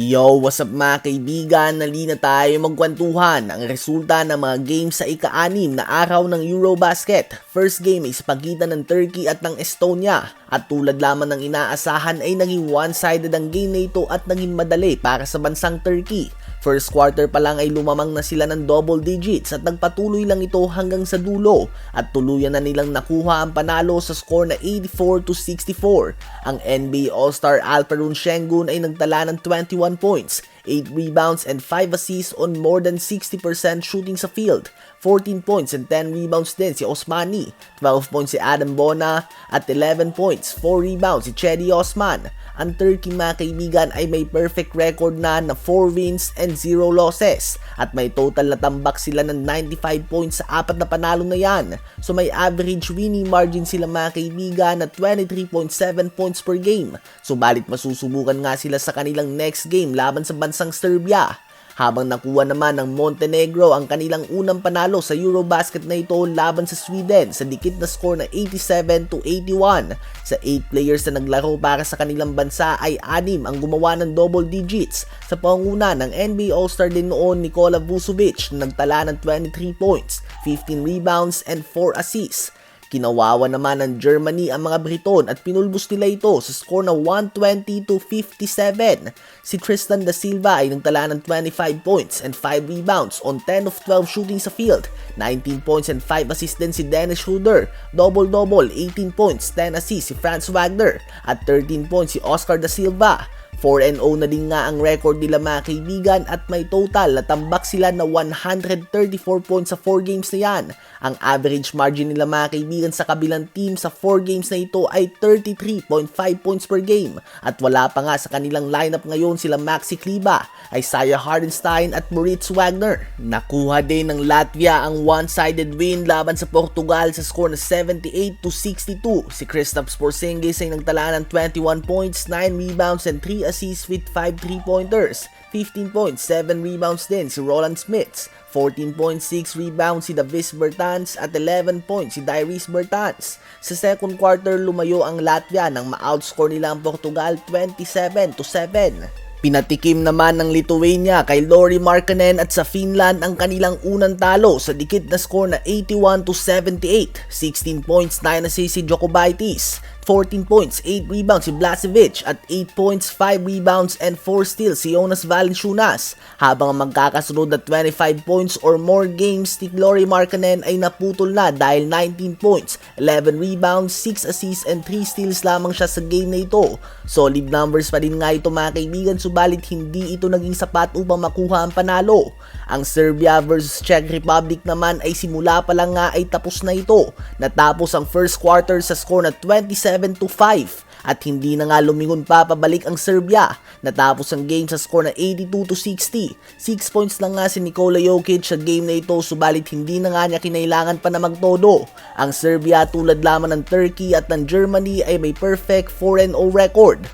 Yo, what's up mga kaibigan? Nali na tayo magkwentuhan ang resulta ng mga games sa ika-6 na araw ng Eurobasket. First game ay sa pagitan ng Turkey at ng Estonia. At tulad lamang ng inaasahan ay naging one-sided ang game na ito at naging madali para sa bansang Turkey. First quarter pa lang ay lumamang na sila ng double digits at nagpatuloy lang ito hanggang sa dulo at tuluyan na nilang nakuha ang panalo sa score na 84-64. Ang NBA All-Star Alperen Şengün ay nagtala ng 21 points, 8 rebounds and 5 assists on more than 60% shooting sa field. 14 points and 10 rebounds din si Osmani, 12 points si Adam Bona at 11 points, 4 rebounds si Cedi Osman. Ang Turkey mga kaibigan ay may perfect record na 4 wins and 0 losses at may total na tambak sila ng 95 points sa 4 na panalo na yan. So may average winning margin sila mga kaibigan na 23.7 points per game. Subalit masusubukan nga sila sa kanilang next game laban sa bansang Serbia. Habang nakuha naman ng Montenegro ang kanilang unang panalo sa Eurobasket na ito laban sa Sweden sa dikit na score na 87-81. Sa 8 players na naglaro para sa kanilang bansa ay 6 ang gumawa ng double digits. Sa panguna ng NBA All-Star din noon Nikola Vucevic na nagtala ng 23 points, 15 rebounds and 4 assists. Kinawawa naman ng Germany ang mga Briton at pinulbos nila ito sa score na 120-57. Si Tristan da Silva ay nagtala ng 25 points and 5 rebounds on 10 of 12 shooting sa field. 19 points and 5 assists din si Dennis Schroeder. Double-double, 18 points, 10 assists si Franz Wagner at 13 points si Oscar da Silva. 4-0 na din nga ang record nila mga kaibigan at may total na tambak sila na 134 points sa 4 games na yan. Ang average margin nila mga kaibigan sa kabilang team sa 4 games na ito ay 33.5 points per game. At wala pa nga sa kanilang lineup ngayon sila Maxi Kleber, Isaiah Hartenstein at Moritz Wagner. Nakuha din ng Latvia ang one-sided win laban sa Portugal sa score na 78-62. Si Kristaps Porzingis ay nagtala ng 21 points, 9 rebounds and 3 assists with 5 3-pointers. 15 points, 7 rebounds din si Roland Smits. 14.6 rebounds si Davis Bertans at 11 points si Dairis Bertans. Sa second quarter, lumayo ang Latvia nang ma-outscore nila ang Portugal 27-7. Pinatikim naman ng Lithuania kay Lauri Markkanen at sa Finland ang kanilang unang talo sa dikit na score na 81-78. 16 points, 9 assists si Jokubaitis. 14 points, 8 rebounds si Blažević at 8 points, 5 rebounds and 4 steals si Jonas Valanciunas. Habang ang magkakasunod na 25 points or more games ni Lauri Markkanen ay naputol na dahil 19 points, 11 rebounds, 6 assists and 3 steals lamang siya sa game na ito. Solid numbers pa din nga ito mga kaibigan, subalit hindi ito naging sapat upang makuha ang panalo. Ang Serbia versus Czech Republic naman ay simula pa lang nga ay tapos na ito. Natapos ang first quarter sa score na 27-5 at hindi na nga lumingon pa pabalik ang Serbia. Natapos ang game sa score na 82-60. 6 points lang nga si Nikola Jokic sa game na ito, subalit hindi na nga niya kinailangan pa na magtodo. Ang Serbia tulad lamang ng Turkey at ng Germany ay may perfect 4-0 record.